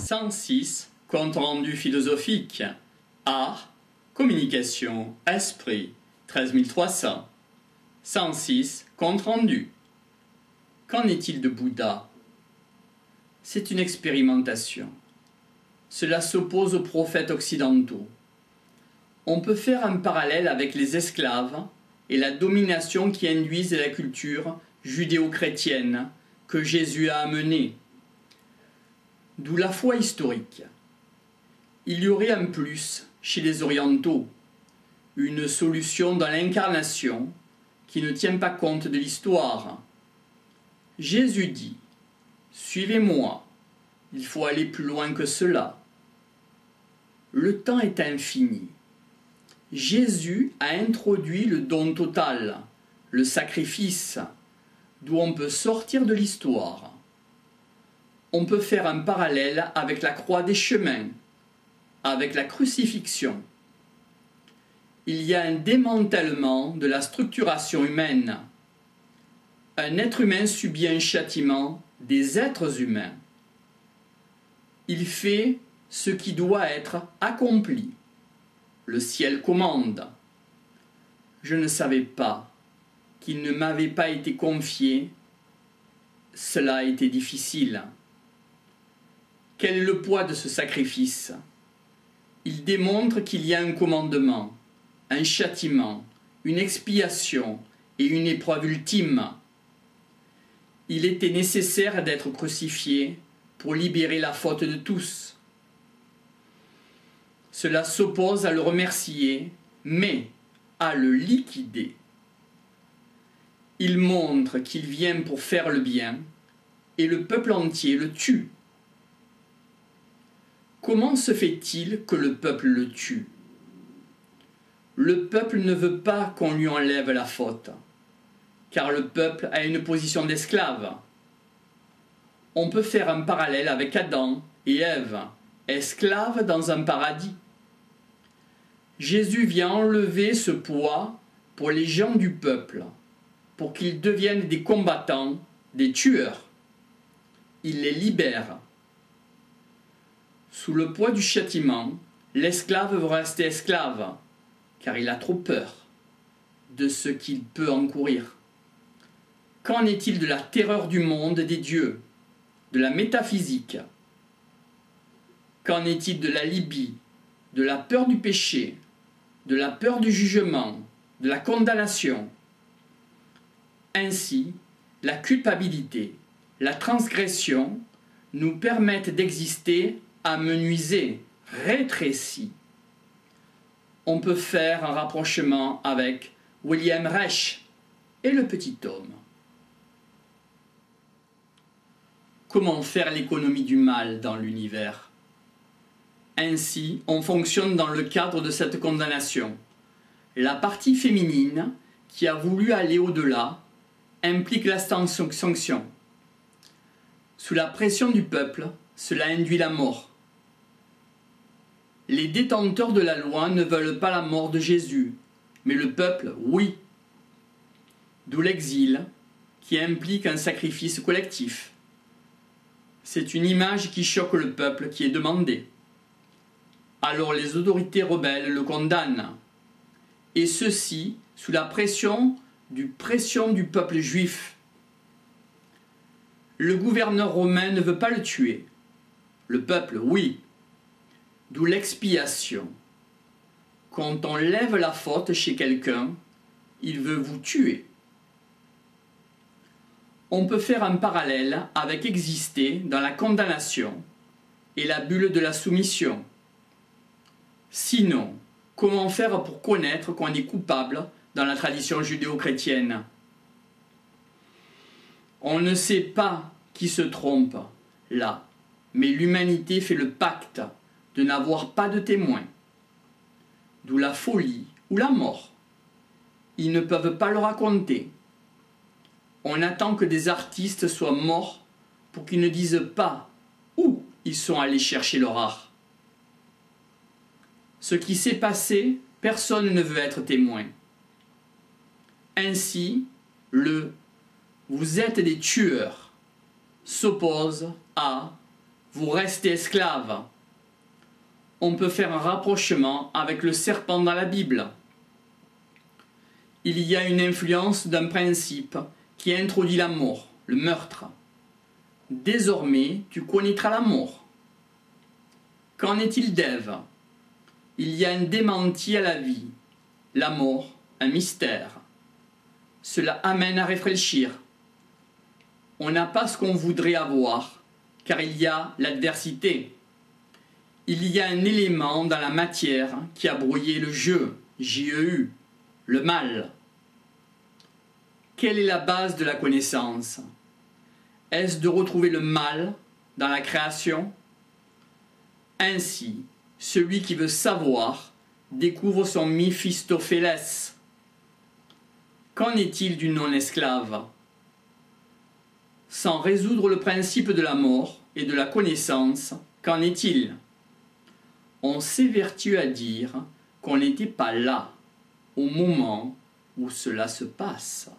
106. Compte-rendu philosophique. Art, communication, esprit. 13300. 106. Compte-rendu. Qu'en est-il de Bouddha? C'est une expérimentation. Cela s'oppose aux prophètes occidentaux. On peut faire un parallèle avec les esclaves et la domination qui induisent la culture judéo-chrétienne que Jésus a amenée. D'où la foi historique. Il y aurait en plus, chez les orientaux, une solution dans l'incarnation qui ne tient pas compte de l'histoire. Jésus dit « Suivez-moi, il faut aller plus loin que cela. » Le temps est infini. Jésus a introduit le don total, le sacrifice, d'où on peut sortir de l'histoire. On peut faire un parallèle avec la croix des chemins, avec la crucifixion. Il y a un démantèlement de la structuration humaine. Un être humain subit un châtiment des êtres humains. Il fait ce qui doit être accompli. Le ciel commande. Je ne savais pas qu'il ne m'avait pas été confié. Cela a été difficile. Quel est le poids de ce sacrifice? Il démontre qu'il y a un commandement, un châtiment, une expiation et une épreuve ultime. Il était nécessaire d'être crucifié pour libérer la faute de tous. Cela s'oppose à le remercier, mais à le liquider. Il montre qu'il vient pour faire le bien, et le peuple entier le tue. Comment se fait-il que le peuple le tue? Le peuple ne veut pas qu'on lui enlève la faute, car le peuple a une position d'esclave. On peut faire un parallèle avec Adam et Ève, esclaves dans un paradis. Jésus vient enlever ce poids pour les gens du peuple, pour qu'ils deviennent des combattants, des tueurs. Il les libère. Sous le poids du châtiment, l'esclave veut rester esclave, car il a trop peur de ce qu'il peut encourir. Qu'en est-il de la terreur du monde des dieux, de la métaphysique? Qu'en est-il de la Libye, de la peur du péché, de la peur du jugement, de la condamnation? Ainsi, la culpabilité, la transgression nous permettent d'exister amenuisés, rétrécis. On peut faire un rapprochement avec William Reich et le petit homme. Comment faire l'économie du mal dans l'univers? Ainsi, on fonctionne dans le cadre de cette condamnation. La partie féminine, qui a voulu aller au-delà, implique la sanction. Sous la pression du peuple, cela induit la mort. Les détenteurs de la loi ne veulent pas la mort de Jésus, mais le peuple, oui. D'où l'exil, qui implique un sacrifice collectif. C'est une image qui choque le peuple qui est demandé. Alors les autorités rebelles le condamnent, et ceci sous la pression du peuple juif. Le gouverneur romain ne veut pas le tuer. Le peuple, oui. D'où l'expiation. Quand on lève la faute chez quelqu'un, il veut vous tuer. On peut faire un parallèle avec exister dans la condamnation et la bulle de la soumission. Sinon, comment faire pour connaître qu'on est coupable dans la tradition judéo-chrétienne? On ne sait pas qui se trompe là, mais l'humanité fait le pacte de n'avoir pas de témoin. D'où la folie ou la mort. Ils ne peuvent pas le raconter. On attend que des artistes soient morts pour qu'ils ne disent pas où ils sont allés chercher leur art. Ce qui s'est passé, personne ne veut être témoin. Ainsi, le « vous êtes des tueurs » s'oppose à « vous restez esclave. On peut faire un rapprochement avec le serpent dans la Bible. Il y a une influence d'un principe qui introduit la mort, le meurtre. Désormais, tu connaîtras la mort. Qu'en est-il d'Ève? Il y a un démenti à la vie, la mort, un mystère. Cela amène à réfléchir. On n'a pas ce qu'on voudrait avoir, car il y a l'adversité. Il y a un élément dans la matière qui a brouillé le jeu, J-E-U, le mal. Quelle est la base de la connaissance? Est-ce de retrouver le mal dans la création? Ainsi, celui qui veut savoir découvre son Méphistophélès. Qu'en est-il du non-esclave? Sans résoudre le principe de la mort et de la connaissance, qu'en est-il? On s'évertue à dire qu'on n'était pas là au moment où cela se passe.